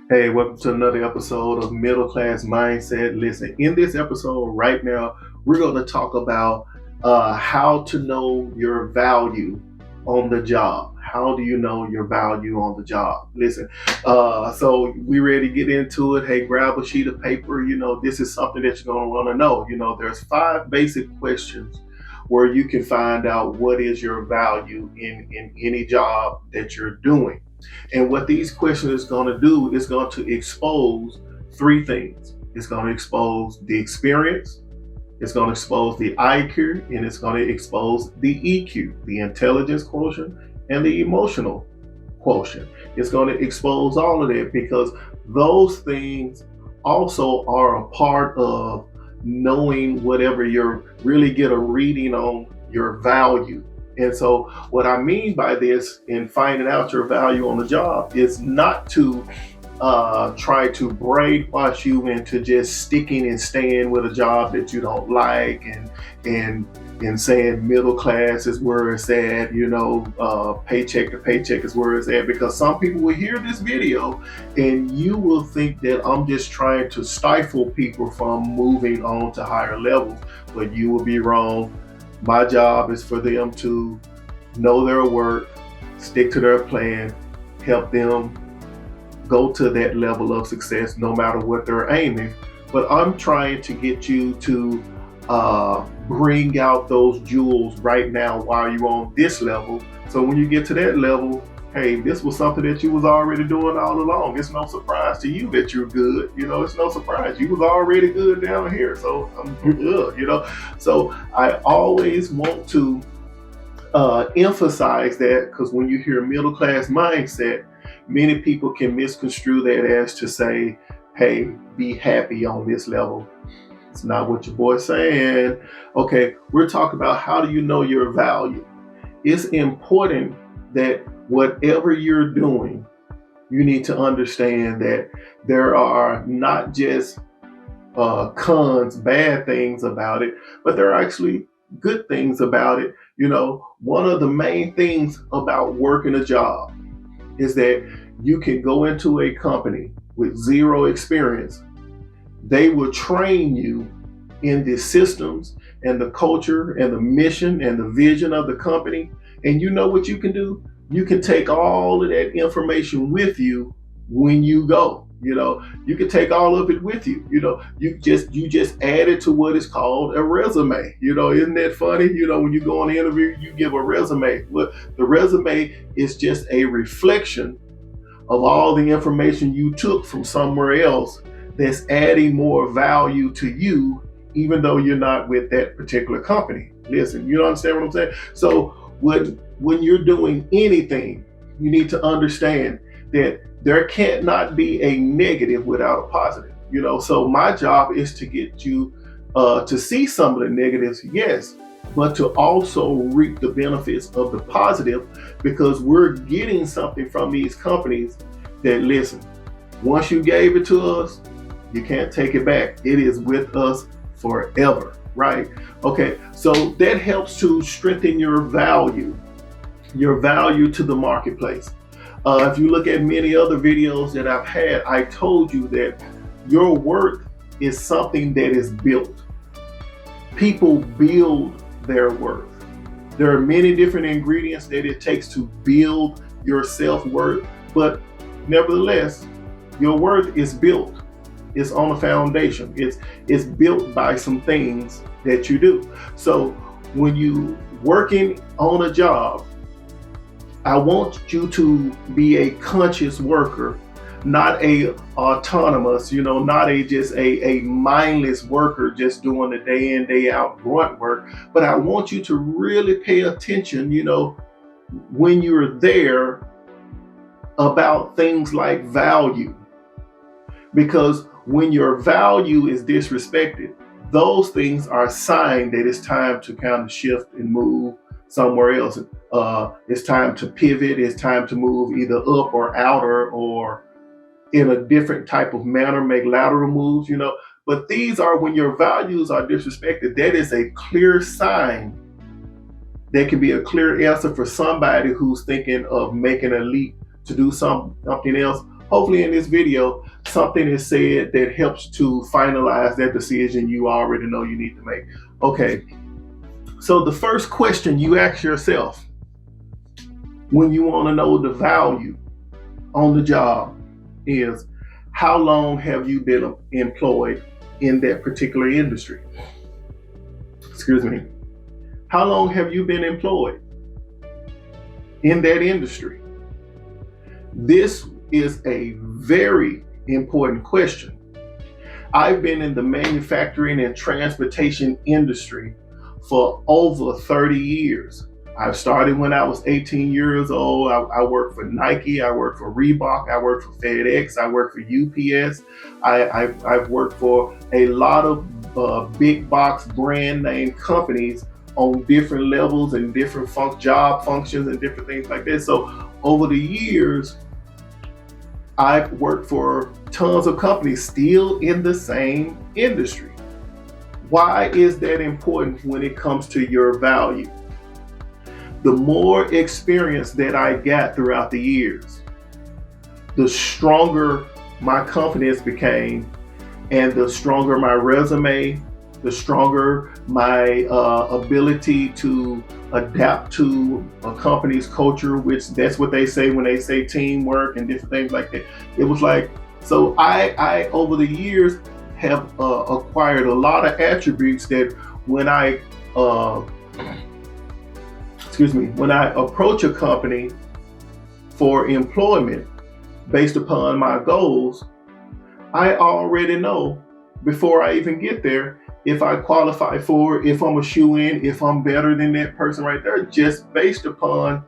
Hey, welcome to another episode of Middle Class Mindset. Listen, in this episode right now, we're going to talk about how to know your value on the job. How do you know your value on the job? Listen, so we ready to get into it. Hey, grab a sheet of paper. This is something that you're going to want to know. There's 5 basic questions where you can find out what is your value in any job that you're doing. And what these questions is going to do is going to expose 3 things. It's going to expose the experience, it's going to expose the IQ, and it's going to expose the EQ, the intelligence quotient, and the emotional quotient. It's going to expose all of that because those things also are a part of knowing whatever you're really get a reading on your value. And so, what I mean by this in finding out your value on the job is not to try to brainwash you into just sticking and staying with a job that you don't like and saying middle class is where it's at, paycheck to paycheck is where it's at, because some people will hear this video and you will think that I'm just trying to stifle people from moving on to higher levels, but you will be wrong. My job is for them to know their work, stick to their plan, help them go to that level of success no matter what they're aiming. But I'm trying to get you to bring out those jewels right now while you're on this level. So when you get to that level, hey, this was something that you was already doing all along. It's no surprise to you that you're good. It's no surprise. You was already good down here. So I'm good, So I always want to emphasize that, because when you hear middle class mindset, many people can misconstrue that as to say, hey, be happy on this level. It's not what your boy's saying. Okay, we're talking about how do you know your value. It's important that whatever you're doing, you need to understand that there are not just cons, bad things about it, but there are actually good things about it. One of the main things about working a job is that you can go into a company with zero experience. They will train you in the systems and the culture and the mission and the vision of the company. And you know what you can do? You can take all of that information with you when you go. You can take all of it with you. You just add it to what is called a resume. Isn't that funny? When you go on an interview, you give a resume. Well, the resume is just a reflection of all the information you took from somewhere else that's adding more value to you, even though you're not with that particular company. Listen, you understand what I'm saying? So when you're doing anything, you need to understand that there can't not be a negative without a positive. So my job is to get you to see some of the negatives, yes, but to also reap the benefits of the positive, because we're getting something from these companies that, listen, once you gave it to us, you can't take it back. It is with us forever, right? Okay, so that helps to strengthen your value to the marketplace. If you look at many other videos that I've had, I told you that your worth is something that is built. People build their worth. There are many different ingredients that it takes to build your self-worth, but nevertheless, your worth is built. It's on a foundation. It's built by some things that you do. So when you working on a job, I want you to be a conscious worker, not a autonomous, not a mindless worker just doing the day in, day out grunt work. But I want you to really pay attention, when you're there, about things like value. Because when your value is disrespected, those things are a sign that it's time to kind of shift and move somewhere else. It's time to pivot. It's time to move either up or out or in a different type of manner, make lateral moves, But these are when your values are disrespected. That is a clear sign. That can be a clear answer for somebody who's thinking of making a leap to do something else, hopefully in this video, something is said that helps to finalize that decision you already know you need to make. Okay, so the first question you ask yourself when you want to know the value on the job is, how long have you been employed in that particular industry? Excuse me. How long have you been employed in that industry? This is a very important question. I've been in the manufacturing and transportation industry for over 30 years. I started when I was 18 years old. I worked for Nike, I worked for Reebok, I worked for FedEx, I worked for UPS. I've worked for a lot of big box brand name companies on different levels and different job functions and different things like that. So over the years, I've worked for tons of companies still in the same industry. Why is that important when it comes to your value? The more experience that I got throughout the years, the stronger my confidence became, and the stronger my resume, the stronger my ability to adapt to a company's culture, which that's what they say when they say teamwork and different things like that. It was like, so I over the years have acquired a lot of attributes that when I when I approach a company for employment based upon my goals, I already know before I even get there if I qualify for it, if I'm a shoe-in, if I'm better than that person right there, just based upon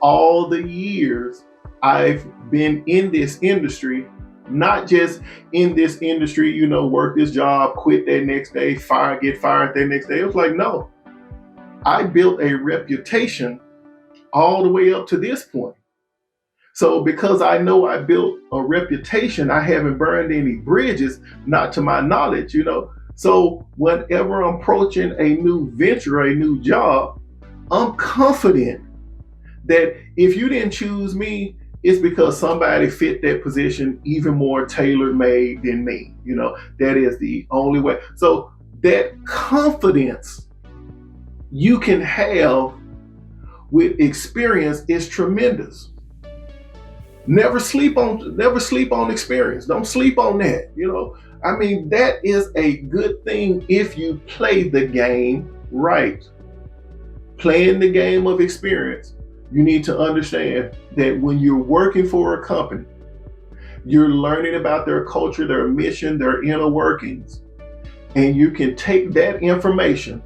all the years I've been in this industry. Not just in this industry, work this job, quit that next day, get fired that next day. It was like, no, I built a reputation all the way up to this point. So because I know I built a reputation, I haven't burned any bridges, not to my knowledge, So whenever I'm approaching a new venture, a new job, I'm confident that if you didn't choose me, it's because somebody fit that position even more tailor-made than me. That is the only way. So that confidence you can have with experience is tremendous. Never sleep on experience. Don't sleep on that. That is a good thing if you play the game right. Playing the game of experience, you need to understand that when you're working for a company, you're learning about their culture, their mission, their inner workings, and you can take that information,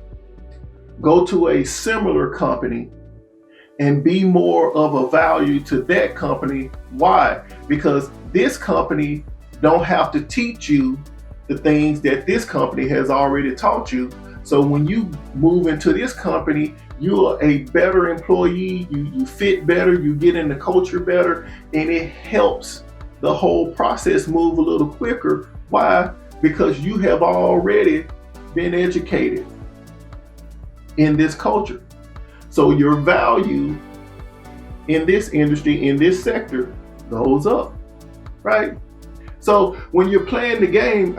go to a similar company, and be more of a value to that company. Why? Because this company don't have to teach you the things that this company has already taught you. So when you move into this company, you are a better employee, you fit better, you get in the culture better, and it helps the whole process move a little quicker. Why? Because you have already been educated in this culture. So your value in this industry, in this sector, goes up, right? So when you're playing the game,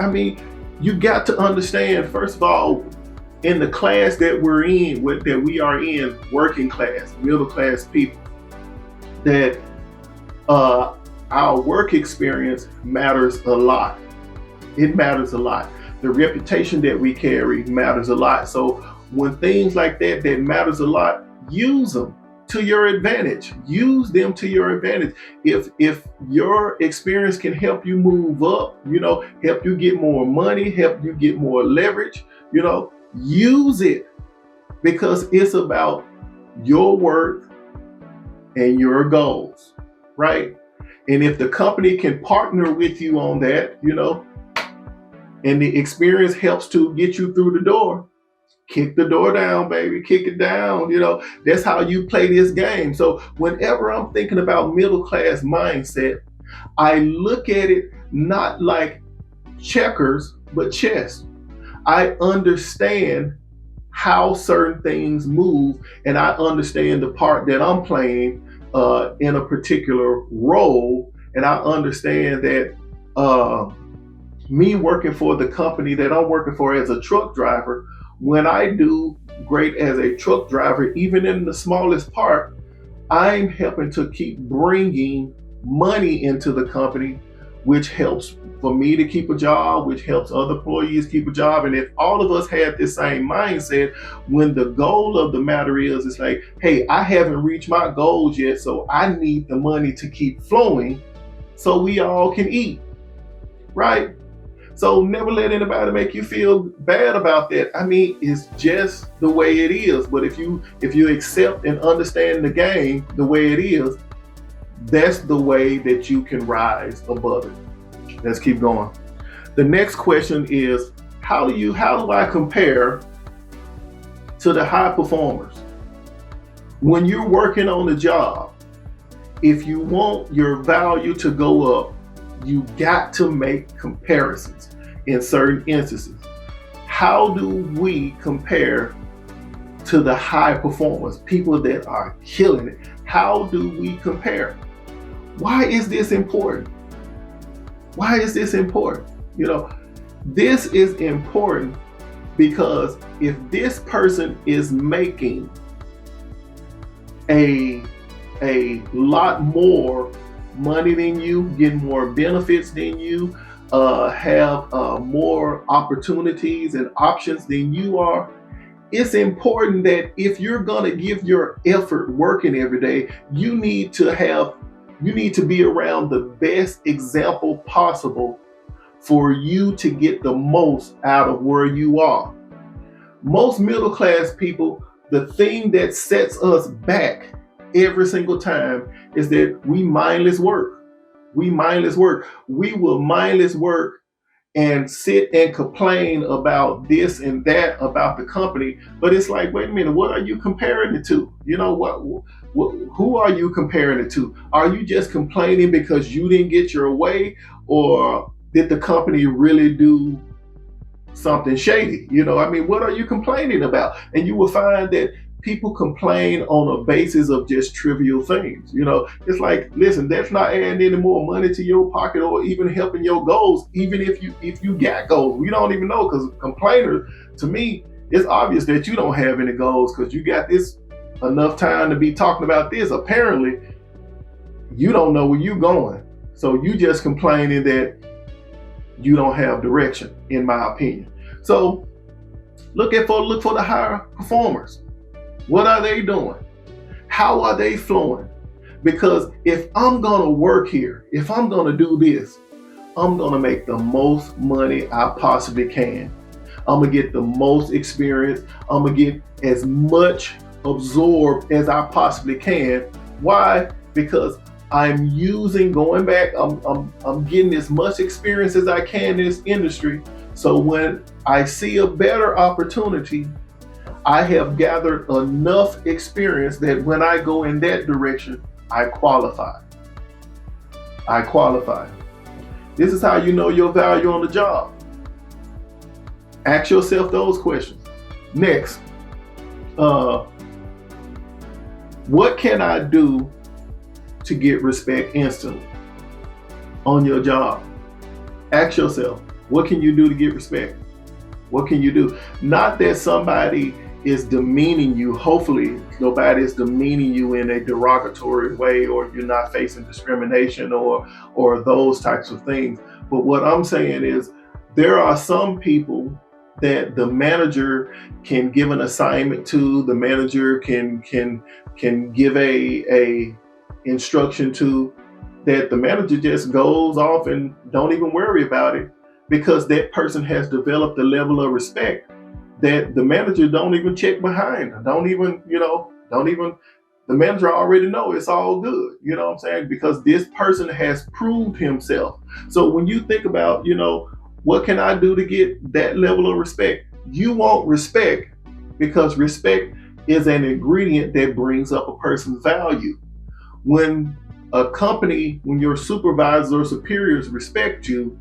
you got to understand, first of all, in the class that we're in, that we are in, working class, middle class people, that our work experience matters a lot. It matters a lot. The reputation that we carry matters a lot. So when things like that matters a lot, use them to your advantage. Use them to your advantage. If your experience can help you move up, help you get more money, help you get more leverage, use it, because it's about your worth and your goals, right? And if the company can partner with you on that, and the experience helps to get you through the door, kick the door down, baby, kick it down. That's how you play this game. So whenever I'm thinking about middle class mindset, I look at it not like checkers, but chess. I understand how certain things move, and I understand the part that I'm playing in a particular role, And I understand that me working for the company that I'm working for as a truck driver, when I do great as a truck driver, even in the smallest part, I'm helping to keep bringing money into the company, which helps for me to keep a job, which helps other employees keep a job. And if all of us had this same mindset, when the goal of the matter is, it's like, hey, I haven't reached my goals yet, so I need the money to keep flowing so we all can eat, right? So never let anybody make you feel bad about that. I mean, it's just the way it is. But if you accept and understand the game the way it is, that's the way that you can rise above it. Let's keep going. The next question is, how do I compare to the high performers? When you're working on the job, if you want your value to go up, you got to make comparisons in certain instances. How do we compare to the high performers, people that are killing it? How do we compare? Why is this important? Why is this important? This is important because if this person is making a lot more money than you, getting more benefits than you, have more opportunities and options than you are, it's important that if you're going to give your effort working every day, you need to be around the best example possible for you to get the most out of where you are. Most middle class people, the thing that sets us back every single time is that we mindless work. We will mindless work and sit and complain about this and that about the company. But it's like, wait a minute, what are you comparing it to? Who are you comparing it to? Are you just complaining because you didn't get your way, or did the company really do something shady? What are you complaining about? And you will find that people complain on a basis of just trivial things. It's like, listen, that's not adding any more money to your pocket or even helping your goals. Even if you got goals, we don't even know, because complainers, to me, it's obvious that you don't have any goals because you got this enough time to be talking about this. Apparently, you don't know where you're going. So you just complaining that you don't have direction, in my opinion. So look for the higher performers. What are they doing? How are they flowing? Because if I'm gonna work here, if I'm gonna do this, I'm gonna make the most money I possibly can. I'm gonna get the most experience. I'm gonna get as much absorbed as I possibly can. Why? Because I'm getting as much experience as I can in this industry. So when I see a better opportunity, I have gathered enough experience that when I go in that direction, I qualify. This is how you know your value on the job. Ask yourself those questions. Next, what can I do to get respect instantly on your job? Ask yourself, what can you do to get respect? What can you do? Not that somebody is demeaning you. Hopefully nobody is demeaning you in a derogatory way, or you're not facing discrimination or those types of things. But what I'm saying is, there are some people that the manager can give an assignment to, the manager can give a instruction to, that the manager just goes off and don't even worry about it, because that person has developed a level of respect that the manager don't even check behind. The manager already know it's all good. You know what I'm saying? Because this person has proved himself. So when you think about, what can I do to get that level of respect? You want respect because respect is an ingredient that brings up a person's value. When your supervisors or superiors respect you,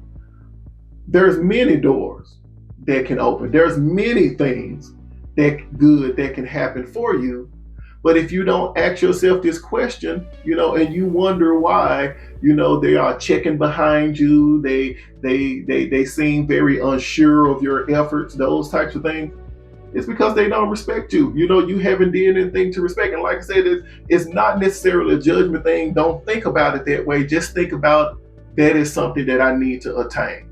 there's many doors that can open. There's many things that can happen for you. But if you don't ask yourself this question, and you wonder why, they are checking behind you, they seem very unsure of your efforts, those types of things. It's because they don't respect you. You haven't did anything to respect. And like I said, it's not necessarily a judgment thing. Don't think about it that way. Just think about that is something that I need to attain.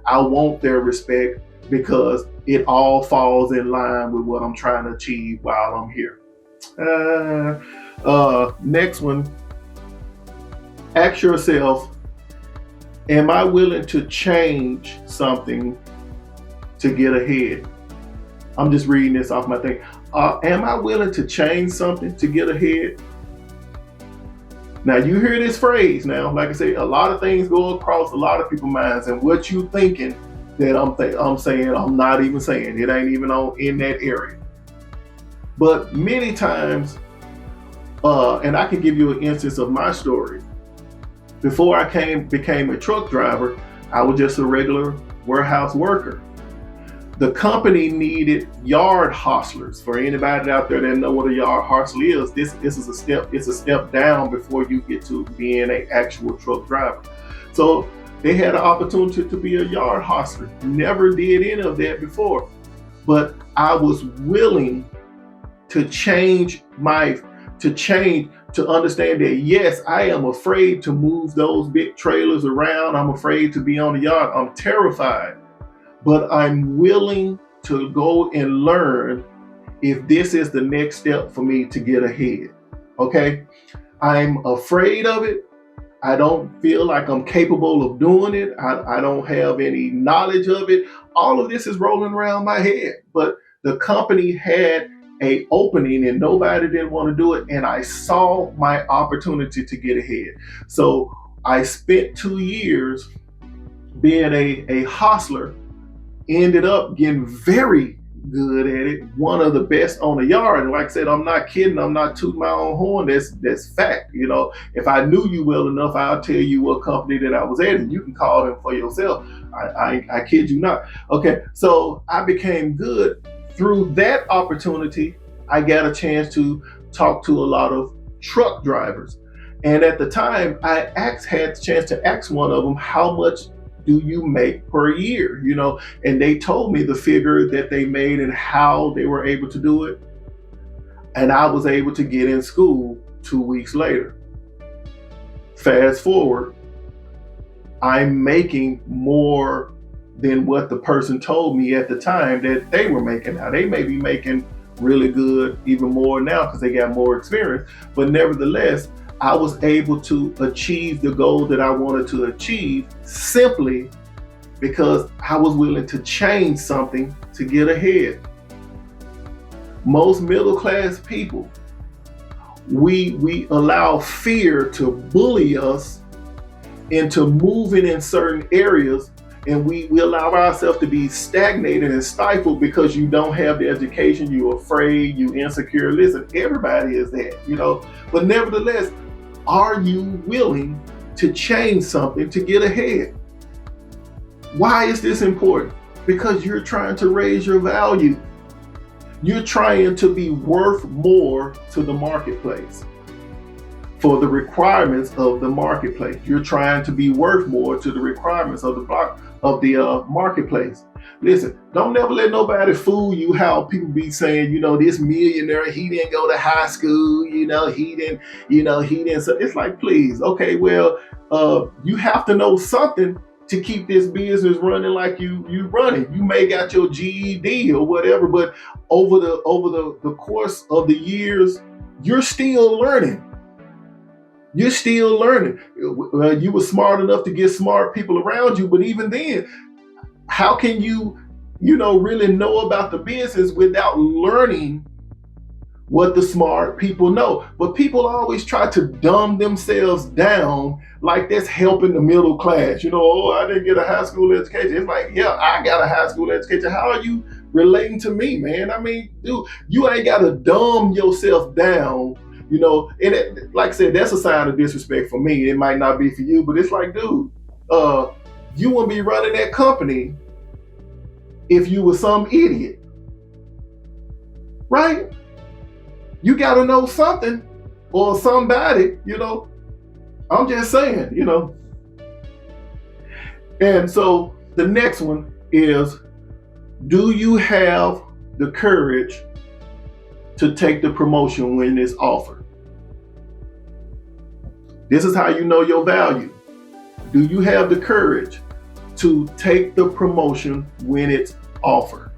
I want their respect because it all falls in line with what I'm trying to achieve while I'm here. Next one, ask yourself, am I willing to change something to get ahead? I'm just reading this off my thing. Am I willing to change something to get ahead? Now you hear this phrase now, like I say, a lot of things go across a lot of people's minds, and what you thinking that I'm saying, I'm not even saying. It ain't even in that area. But many times, and I can give you an instance of my story. Before I became a truck driver, I was just a regular warehouse worker. The company needed yard hustlers. For anybody out there that know what a yard hustler is, this is a step. It's a step down before you get to being an actual truck driver. So they had an opportunity to be a yard hustler. Never did any of that before, but I was willing to to understand that, yes, I am afraid to move those big trailers around. I'm afraid to be on the yard. I'm terrified. But I'm willing to go and learn if this is the next step for me to get ahead. Okay? I'm afraid of it. I don't feel like I'm capable of doing it. I don't have any knowledge of it. All of this is rolling around my head. But the company had a opening and nobody didn't want to do it. And I saw my opportunity to get ahead. So I spent 2 years being a hustler. Ended up getting very good at it, one of the best on the yard. And like I said, I'm not kidding, I'm not tooting my own horn. That's fact. If I knew you well enough, I'll tell you what company that I was at, and you can call them for yourself. I kid you not. Okay, so I became good. Through that opportunity, I got a chance to talk to a lot of truck drivers. And at the time, I had the chance to ask one of them, how much do you make per year? And they told me the figure that they made and how they were able to do it. And I was able to get in school 2 weeks later. Fast forward, I'm making more than what the person told me at the time that they were making. Now they may be making really good, even more now because they got more experience. But nevertheless, I was able to achieve the goal that I wanted to achieve simply because I was willing to change something to get ahead. Most middle class people, we allow fear to bully us into moving in certain areas, and we allow ourselves to be stagnated and stifled because you don't have the education, you're afraid, you're insecure. Listen, everybody is that, but nevertheless, are you willing to change something to get ahead? Why is this important? Because you're trying to raise your value. You're trying to be worth more to the marketplace. For the requirements of the marketplace. You're trying to be worth more to the requirements of the marketplace. Listen, don't never let nobody fool you how people be saying, this millionaire, he didn't go to high school, he didn't. So it's like, please, okay, well, you have to know something to keep this business running like you running. You may got your GED or whatever, but over the course of the years, you're still learning. You're still learning. You were smart enough to get smart people around you, but even then, how can you really know about the business without learning what the smart people know? But people always try to dumb themselves down like that's helping the middle class. I didn't get a high school education. It's like, yeah, I got a high school education. How are you relating to me, man? I mean, dude, you ain't got to dumb yourself down. And like I said, that's a sign of disrespect for me. It might not be for you, but it's like, dude, you wouldn't be running that company if you were some idiot, right? You got to know something or somebody, I'm just saying, And so the next one is, do you have the courage to take the promotion when it's offered? This is how you know your value. Do you have the courage to take the promotion when it's offered?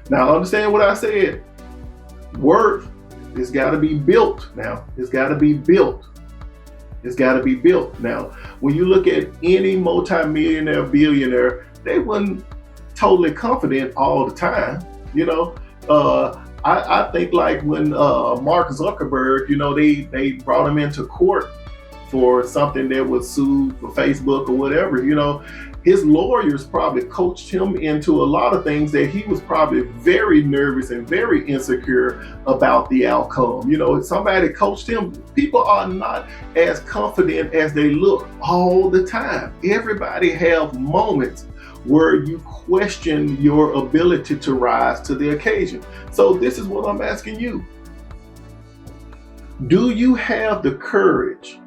Now, understand what I said. Worth, it's got to be built now. It's got to be built. It's got to be built. Now, when you look at any multimillionaire, billionaire, they weren't totally confident all the time. I think like when Mark Zuckerberg, they brought him into court for something that was sued for Facebook or whatever, his lawyers probably coached him into a lot of things that he was probably very nervous and very insecure about the outcome. Somebody coached him. People are not as confident as they look all the time. Everybody have moments where you question your ability to rise to the occasion. So this is what I'm asking you. Do you have the courage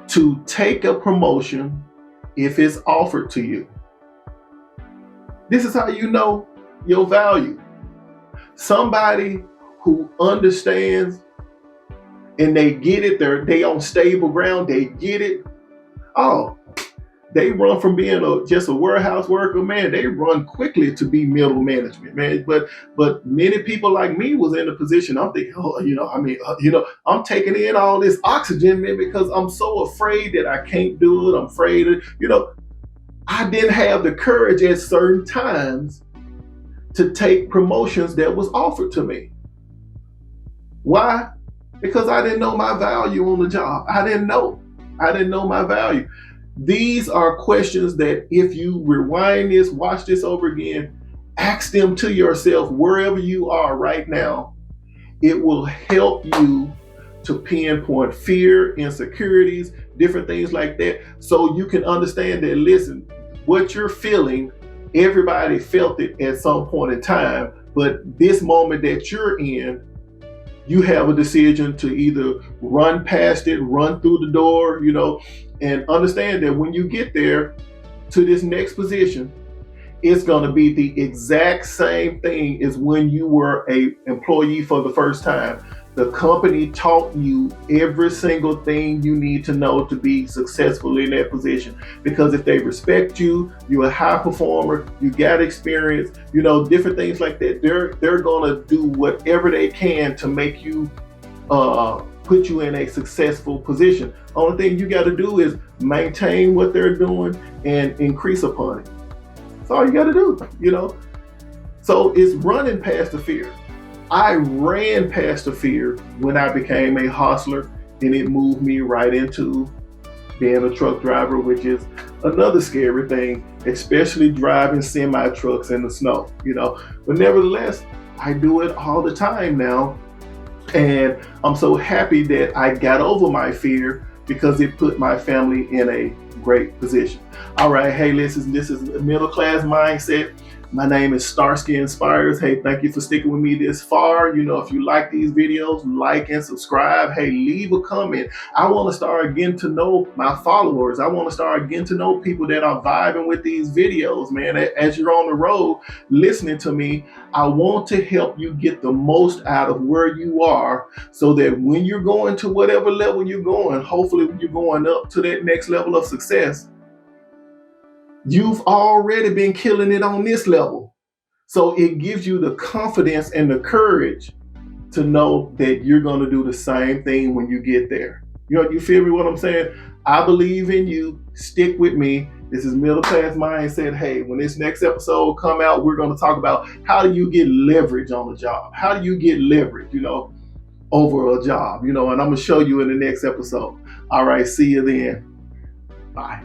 to take a promotion if it's offered to you? This is how you know your value. Somebody who understands and they get it, they on stable ground, they get it. Oh, they run from being just a warehouse worker, man. They run quickly to be middle management, man. But many people like me was in a position. I'm thinking, I'm taking in all this oxygen, man, because I'm so afraid that I can't do it. I'm afraid of, I didn't have the courage at certain times to take promotions that was offered to me. Why? Because I didn't know my value on the job. I didn't know my value. These are questions that if you rewind this, watch this over again, ask them to yourself wherever you are right now. It will help you to pinpoint fear, insecurities, different things like that, so you can understand that, listen, what you're feeling, everybody felt it at some point in time, but this moment that you're in, you have a decision to either run past it, run through the door, and understand that when you get there to this next position, it's going to be the exact same thing as when you were an employee for the first time. The company taught you every single thing you need to know to be successful in that position. Because if they respect you, you're a high performer, you got experience, different things like that. They're gonna do whatever they can to make you put you in a successful position. Only thing you got to do is maintain what they're doing and increase upon it. That's all you got to do. So it's running past the fear. I ran past the fear when I became a hustler, and it moved me right into being a truck driver, which is another scary thing, especially driving semi trucks in the snow, But nevertheless, I do it all the time now. And I'm so happy that I got over my fear because it put my family in a great position. All right, hey, listen, this is Middle Class Mindset. My name is Starsky Inspires. Hey, thank you for sticking with me this far. If you like these videos, like and subscribe. Hey, leave a comment. I want to start getting to know my followers. I want to start getting to know people that are vibing with these videos, man. As you're on the road listening to me, I want to help you get the most out of where you are so that when you're going to whatever level you're going, hopefully you're going up to that next level of success, you've already been killing it on this level. So it gives you the confidence and the courage to know that you're going to do the same thing when you get there. You feel me what I'm saying? I believe in you. Stick with me. This is Middle Class Mindset. Hey, when this next episode come out, we're going to talk about how do you get leverage on a job? How do you get leverage, over a job, and I'm going to show you in the next episode. All right, see you then. Bye.